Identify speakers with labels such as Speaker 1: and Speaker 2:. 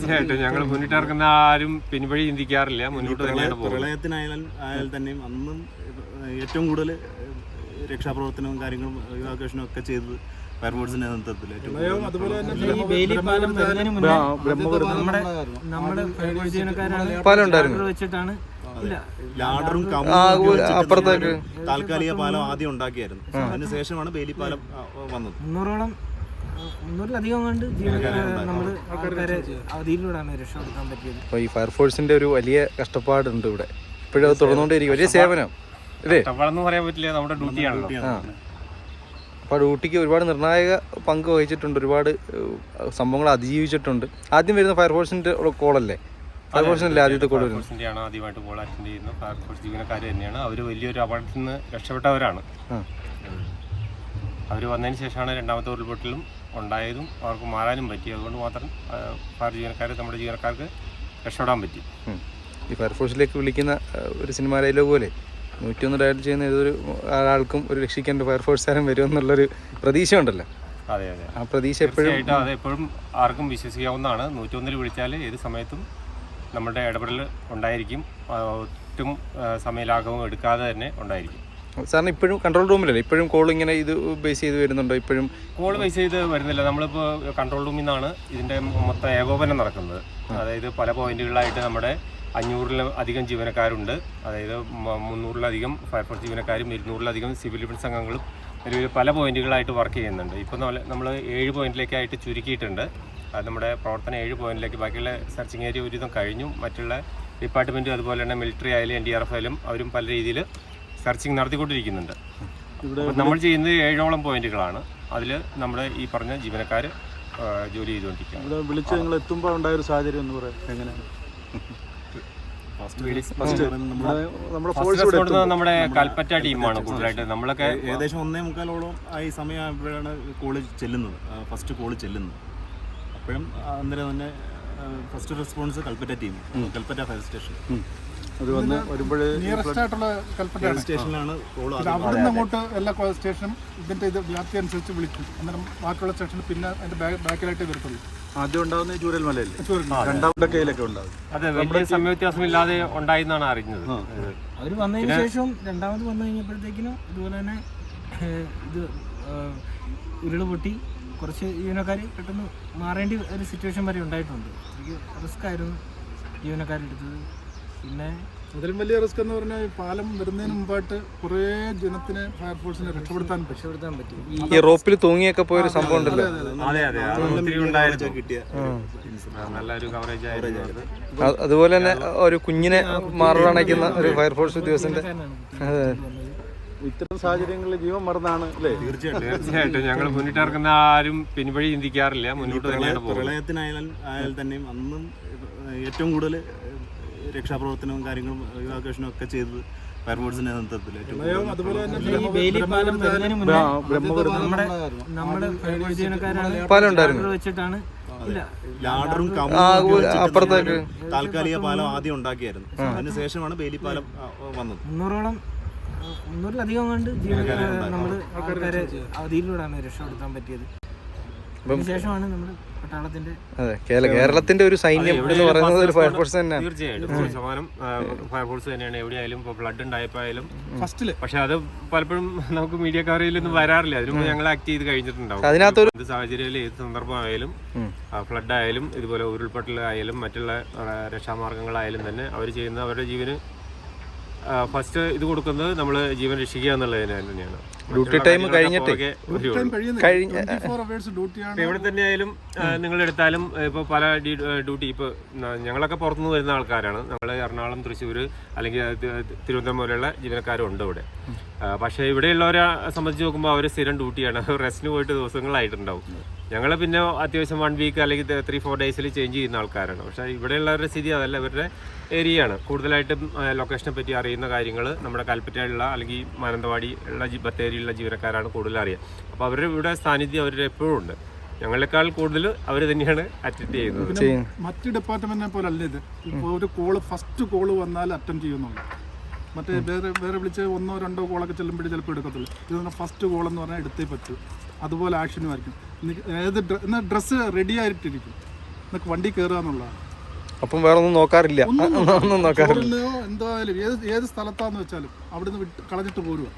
Speaker 1: തീർച്ചയായിട്ടും ഞങ്ങൾ മുന്നിട്ടിറക്കുന്ന ആരും പിൻവഴി ചിന്തിക്കാറില്ല, മുന്നോട്ട് തന്നെയാണ് പോകുന്നത്.
Speaker 2: പ്രളയത്തിനായാൽ തന്നെയും അന്നും ഏറ്റവും കൂടുതൽ രക്ഷാപ്രവർത്തനവും കാര്യങ്ങളും ഇവാക്വേഷനും ഒക്കെ ചെയ്തത് ഫയർഫോഴ്സിന്റെ നേതൃത്വത്തിൽ. ലാഡറും അപ്പുറത്തേക്ക് താൽക്കാലിക പാലം ആദ്യം ഉണ്ടാക്കിയായിരുന്നു. അതിനുശേഷമാണ് ബേലിപ്പാലം വന്നത്.
Speaker 3: 300-ലധികം കണ്ട് നമ്മള് അതിലൂടെയാണ് രക്ഷപ്പെടുത്താൻ പറ്റിയത്.
Speaker 4: അപ്പോൾ ഈ ഫയർഫോഴ്സിന്റെ ഒരു വലിയ കഷ്ടപ്പാടുണ്ട് ഇവിടെ, ഇപ്പോഴും അത് തുടർന്നുകൊണ്ടിരിക്കും. വലിയ സേവനം അല്ലേ?
Speaker 1: കഷ്ടപ്പാടെന്ന് പറയാൻ പറ്റില്ല, നമ്മുടെ ഡ്യൂട്ടിയാണല്ലോ.
Speaker 4: അപ്പോൾ ഡ്യൂട്ടിക്ക് ഒരുപാട് നിർണായക പങ്ക് വഹിച്ചിട്ടുണ്ട്, ഒരുപാട് സംഭവങ്ങൾ അതിജീവിച്ചിട്ടുണ്ട്. ആദ്യം വരുന്ന ഫയർഫോഴ്സിന്റെ കോളല്ലേ? ഫയർഫോഴ്സിനല്ലേ ആദ്യത്തെ കോൾ വരുന്നത്?
Speaker 1: ഫയർഫോഴ്സിന്റെയാണ് ആദ്യമായിട്ട് കോൾ അറ്റൻഡ് ചെയ്യുന്നത്. ഫയർഫോഴ്സ് ജീവനക്കാർ തന്നെയാണ്. അവർ വലിയൊരു അപകടത്തിൽ നിന്ന് രക്ഷപ്പെട്ടവരാണ്. അവർ വന്നതിന് ശേഷമാണ് രണ്ടാമത്തെ ഉരുൾപൊട്ടലും ഉണ്ടായതും അവർക്ക് മാറാനും പറ്റി. അതുകൊണ്ട് മാത്രം ഫയർ ജീവനക്കാർ, നമ്മുടെ ജീവനക്കാർക്ക് രക്ഷപ്പെടാൻ പറ്റി.
Speaker 4: ഈ ഫയർഫോഴ്സിലേക്ക് വിളിക്കുന്ന ഒരു സിനിമ ഡയലോഗ് പോലെ 101 ഡയൽ ചെയ്യുന്ന ഏതൊരു ആൾക്കും ഒരു രക്ഷിക്കേണ്ട ഫയർഫോഴ്സുകാരൻ വരുമെന്നുള്ളൊരു പ്രതീക്ഷ ഉണ്ടല്ലോ.
Speaker 1: അതെ അതെ,
Speaker 4: ആ പ്രതീക്ഷ എപ്പോഴും
Speaker 1: അതെപ്പോഴും ആർക്കും വിശ്വസിക്കാവുന്നതാണ്. 101 വിളിച്ചാൽ ഏത് സമയത്തും നമ്മുടെ ഇടപെടൽ ഉണ്ടായിരിക്കും. ഒട്ടും സമയലാഘവം എടുക്കാതെ തന്നെ ഉണ്ടായിരിക്കും.
Speaker 4: സാറിന് ഇപ്പോഴും കൺട്രോൾ റൂമിലല്ലേ ഇപ്പോഴും കോൾ ഇങ്ങനെ ഇത് ബേസ് ചെയ്ത് വരുന്നുണ്ടോ? ഇപ്പോഴും
Speaker 1: കോൾ ബേസ് ചെയ്ത് വരുന്നില്ല. നമ്മളിപ്പോൾ കൺട്രോൾ റൂമിൽ നിന്നാണ് ഇതിൻ്റെ മൊത്തം ഏകോപനം നടക്കുന്നത്. അതായത് പല പോയിന്റുകളിലായിട്ട് നമ്മുടെ 500-ലധികം ജീവനക്കാരുണ്ട്. അതായത് 300-ലധികം ഫയർഫോഴ്സ് ജീവനക്കാരും 200-ലധികം സിവിൽ ഡിഫൻസ് അംഗങ്ങളും നിലവിൽ പല പോയിന്റുകളായിട്ട് വർക്ക് ചെയ്യുന്നുണ്ട്. ഇപ്പോൾ നമ്മൾ 7 പോയിന്റിലേക്കായിട്ട് ചുരുക്കിയിട്ടുണ്ട്. അത് നമ്മുടെ പ്രവർത്തനം 7 പോയിന്റിലേക്ക്. ബാക്കിയുള്ള സെർച്ചിങ് ഏരിയ ഒരുവിധം കഴിഞ്ഞു. മറ്റുള്ള ഡിപ്പാർട്ട്മെൻറ്റും അതുപോലെ തന്നെ മിലിറ്ററി ആയാലും NDRF ആയാലും അവരും പല രീതിയിൽ സെർച്ചിങ് നടത്തിക്കൊണ്ടിരിക്കുന്നുണ്ട്. നമ്മൾ ചെയ്യുന്നത് 7ഓളം പോയിന്റുകളാണ്. അതിൽ നമ്മുടെ ഈ പറഞ്ഞ ജീവനക്കാർ ജോലി ചെയ്തുകൊണ്ടിരിക്കുകയാണ്.
Speaker 2: വിളിച്ച് നിങ്ങൾ എത്തുമ്പോൾ ഉണ്ടായൊരു സാഹചര്യം എന്ന് പറയാം എങ്ങനെയാണ്?
Speaker 1: നമ്മുടെ കൽപ്പറ്റ ടീമാണ് കൂടുതലായിട്ട്. നമ്മളൊക്കെ
Speaker 2: ഏകദേശം 1:45 ആയി സമയമായപ്പോഴാണ് കോള് ചെല്ലുന്നത്, ഫസ്റ്റ് കോള് ചെല്ലുന്നത്. അപ്പോഴും അന്നേരം തന്നെ first response Kalpetta team, Kalpetta fire station.
Speaker 5: അത് വന്ന് വരുമ്പോഴേ നിയറസ്റ്റ് ആയിട്ടുള്ള കൽപ്പറ്റ
Speaker 2: സ്റ്റേഷനിലാണ് കോൾ.
Speaker 5: അവിടുന്ന് അങ്ങോട്ട് എല്ലാ സ്റ്റേഷനും ഇതിന്റെ ഇത് വ്യാപ്തി അനുസരിച്ച് വിളിക്കും. അന്നേരം ബാക്കിയുള്ള സ്റ്റേഷനിൽ പിന്നെ അതിന്റെ ബാക്കിലായിട്ടേ വരത്തുള്ളൂ.
Speaker 2: ആദ്യം ഉണ്ടാകുന്ന ചൂരൽമലയല്ലേ, രണ്ടാമത്തെ കയ്യിലൊക്കെ ഉണ്ടാകും.
Speaker 1: അതെ, വലിയ സമയവ്യത്യാസമില്ലാതെ ഉണ്ടായെന്നാണ് അറിഞ്ഞത്.
Speaker 3: അവർ വന്നതിന് ശേഷം രണ്ടാമത് വന്നു കഴിഞ്ഞപ്പോഴത്തേക്കിനും ഇതുപോലെ തന്നെ ഇത് ഉരുള് പൊട്ടി കുറച്ച് ജീവനക്കാർ പെട്ടെന്ന് മാറേണ്ടി ഒരു സിറ്റുവേഷൻ വരെ ഉണ്ടായിട്ടുണ്ട്. എനിക്ക് റിസ്ക് ആയിരുന്നു ജീവനക്കാരെടുത്തത്. പിന്നെ
Speaker 5: അതിലും വലിയ റിസ്ക് എന്ന് പറഞ്ഞാൽ പാലം വരുന്നതിന് മുമ്പായിട്ട് കുറേ ജനത്തിനെ ഫയർഫോഴ്സിനെ രക്ഷപ്പെടുത്താൻ പറ്റി.
Speaker 4: ഈ റോപ്പിൽ തൂങ്ങിയൊക്കെ പോയൊരു സംഭവം ഉണ്ടല്ലോ. അതുപോലെ തന്നെ ഒരു കുഞ്ഞിനെ മാറണയ്ക്കുന്ന ഒരു ഫയർഫോഴ്സ് ഉദ്യോഗസ്ഥന്റെ
Speaker 2: ഇത്തരം സാഹചര്യങ്ങളിൽ ജീവൻ മറന്നാണ് അല്ലേ?
Speaker 1: തീർച്ചയായിട്ടും ഞങ്ങൾ മുന്നിട്ടിറക്കുന്ന ആരും പിൻവഴി ചിന്തിക്കാറില്ല, മുന്നോട്ട് തന്നെയാണ് പോകുന്നത്.
Speaker 2: പ്രളയത്തിനായാൽ തന്നെയും അന്നും ഏറ്റവും കൂടുതൽ രക്ഷാപ്രവർത്തനവും കാര്യങ്ങളും ഇവാക്വേഷനും ഒക്കെ ചെയ്തത് ഫയർഫോഴ്സിന്റെ നേതൃത്വത്തിൽ.
Speaker 3: വെച്ചിട്ടാണ്
Speaker 2: ലാഡറും
Speaker 4: അപ്പുറത്തേക്ക്
Speaker 2: താൽക്കാലിക പാലം ആദ്യം ഉണ്ടാക്കിയായിരുന്നു. അതിനുശേഷമാണ് ബേലിപ്പാലം വന്നത്.
Speaker 3: 300-ലധികം കണ്ട് നമ്മള് അതിലൂടെയാണ് രക്ഷപ്പെടുത്താൻ പറ്റിയത്. അതിനുശേഷമാണ് നമ്മുടെ പട്ടാളത്തിന്റെ
Speaker 4: കേരളത്തിന്റെ ഒരു സൈന്യം എന്ന് പറയുന്നത് ഒരു ഫയർഫോഴ്സ് തന്നെയാണ്.
Speaker 1: തീർച്ചയായിട്ടും 100% ഫയർഫോഴ്സ് തന്നെയാണ്. എവിടെയായാലും ഇപ്പോൾ ഫ്ലഡ് ഉണ്ടായപ്പോയാലും ഫസ്റ്റില്. പക്ഷെ അത് പലപ്പോഴും നമുക്ക് മീഡിയ കവറേജിലൊന്നും വരാറില്ല. അതിന് ഞങ്ങൾ ആക്ട് ചെയ്ത് കഴിഞ്ഞിട്ടുണ്ടാവും.
Speaker 4: അതിനകത്തൊരു
Speaker 1: ഏത് സാഹചര്യത്തിൽ ഏത് സന്ദർഭമായാലും ഫ്ലഡ് ആയാലും ഇതുപോലെ ഉരുൾപൊട്ടലായാലും മറ്റുള്ള രക്ഷാമാർഗങ്ങളായാലും തന്നെ അവർ ചെയ്യുന്ന അവരുടെ ജീവന് ഫസ്റ്റ് ഇത് കൊടുക്കുന്നത് നമ്മൾ ജീവൻ രക്ഷിക്കുക എന്നുള്ളതിന് തന്നെയാണ്.
Speaker 4: ഡ്യൂട്ടി ടൈം കഴിഞ്ഞിട്ട്
Speaker 1: എവിടെ തന്നെയായാലും നിങ്ങളെടുത്താലും ഇപ്പോൾ പല ഡ്യൂട്ടി ഇപ്പോൾ ഞങ്ങളൊക്കെ പുറത്തുനിന്ന് വരുന്ന ആൾക്കാരാണ്. നമ്മൾ എറണാകുളം, തൃശ്ശൂർ അല്ലെങ്കിൽ തിരുവനന്തപുരം പോലെയുള്ള ജീവനക്കാരും ഉണ്ട് ഇവിടെ. പക്ഷേ ഇവിടെയുള്ളവരെ സംബന്ധിച്ച് നോക്കുമ്പോൾ അവർ സ്ഥിരം ഡ്യൂട്ടിയാണ്. റെസ്റ്റിന് പോയിട്ട് ദിവസങ്ങളായിട്ടുണ്ടാവും. ഞങ്ങൾ പിന്നെ അത്യാവശ്യം 1 വീക്ക് അല്ലെങ്കിൽ 3-4 ഡേയ്സിൽ ചേഞ്ച് ചെയ്യുന്ന ആൾക്കാരാണ്. പക്ഷേ ഇവിടെയുള്ളവരുടെ സ്ഥിതി അതല്ല. ഇവരുടെ ഏരിയയാണ് കൂടുതലായിട്ടും ലൊക്കേഷനെ പറ്റി അറിയുന്ന കാര്യങ്ങൾ നമ്മുടെ കൽപ്പറ്റയിലുള്ള അല്ലെങ്കിൽ മാനന്തവാടി ഉള്ള ബത്തേരിയിലുള്ള ജീവനക്കാരാണ് കൂടുതൽ അറിയുക. അപ്പോൾ അവരുടെ ഇവിടെ സാന്നിധ്യം അവരുടെ എപ്പോഴും ഉണ്ട്. ഞങ്ങളെക്കാൾ കൂടുതൽ അവർ തന്നെയാണ് അറ്റൻഡ് ചെയ്യുന്നത്.
Speaker 5: മറ്റ് ഡിപ്പാർട്ട്മെന്റിനെ പോലെ അല്ല ഇത്. ഇപ്പോൾ ഒരു ഫസ്റ്റ് കോള് വന്നാൽ അറ്റൻഡ് ചെയ്യുന്നുള്ളൂ. മറ്റേ വേറെ വിളിച്ച് 1-2 കോളൊക്കെ ചെല്ലുമ്പോഴേ ചിലപ്പോൾ എടുക്കത്തുള്ളൂ. ഇത് ഫസ്റ്റ് കോൾ എന്ന് പറഞ്ഞാൽ എടുത്തേ പറ്റൂ. അതുപോലെ ആക്ഷനും ആയിരിക്കും. ഏത് ഡ്രസ്സ് റെഡി ആയിട്ടിരിക്കും. നിങ്ങൾക്ക് വണ്ടി കയറുക എന്നുള്ളതാണ്.
Speaker 4: അപ്പം വേറെ ഒന്നും നോക്കാറില്ല.
Speaker 5: ഒന്നും
Speaker 4: ഒന്നും നോക്കാറില്ല.
Speaker 5: ചോറിനെയോ എന്തായാലും ഏത് സ്ഥലത്താന്ന് വെച്ചാലും അവിടുന്ന് കളഞ്ഞിട്ട് പോരുക.